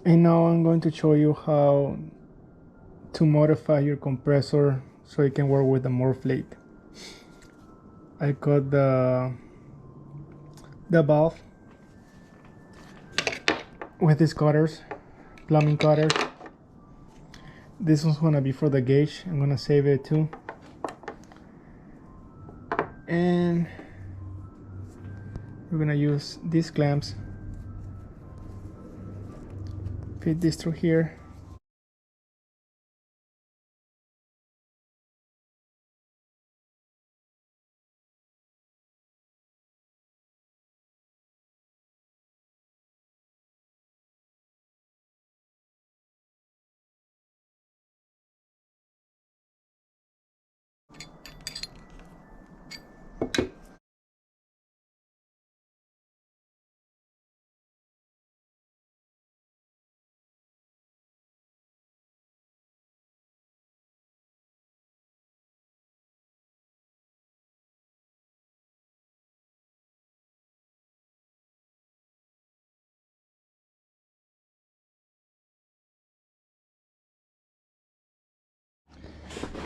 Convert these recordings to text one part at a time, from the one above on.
And now I'm going to show you how to modify your compressor so it can work with the MORRFLATE. I got the valve with these cutters, plumbing cutters. This one's gonna be for the gauge. I'm gonna save it too. And we're gonna use these clamps. Fit this through here.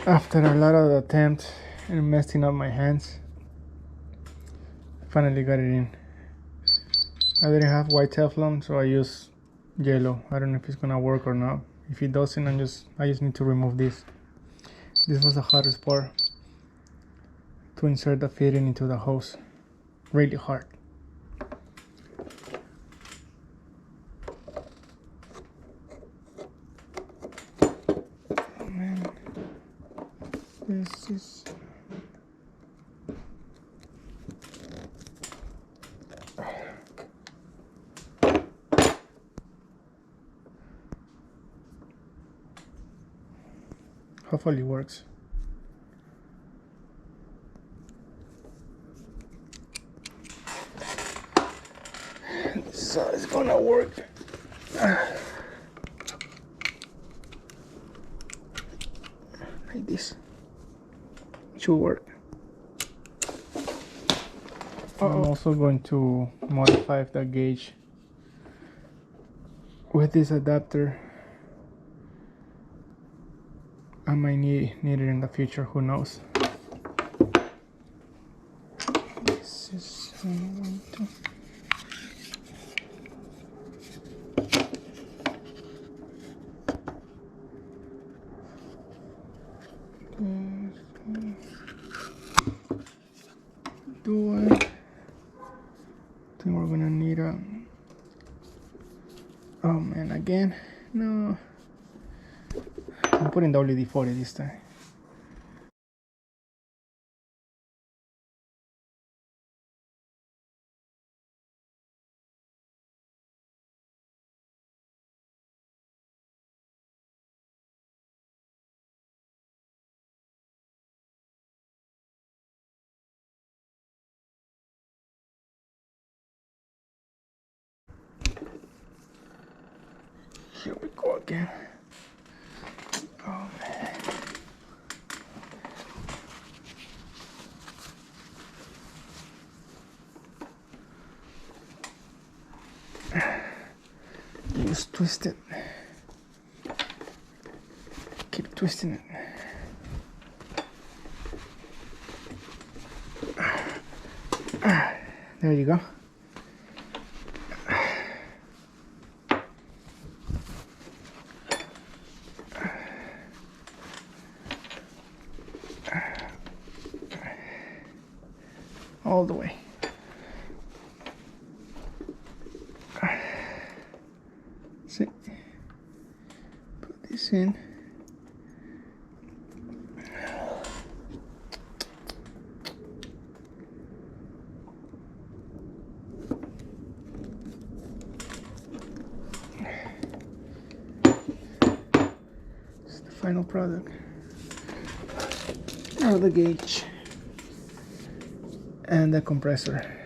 After a lot of attempts and messing up my hands, I finally got it in. I didn't have white Teflon, so I used yellow. I don't know if it's gonna work or not. If it doesn't, I just need to remove this. This was the hardest part, to insert the fitting into the hose. Really hard. Man, this is hopefully works. So it's gonna work. Like this. Should work. I'm also going to modify the gauge with this adapter. I might need it in the future, who knows. This is going to do it. I think we're gonna need a, oh man, again, no, I'm putting WD-40 this time. Here we go again. Oh man. Just twist it. Keep twisting it. There you go. All the way. See, put this in. This is the final product. Now the gauge and the compressor.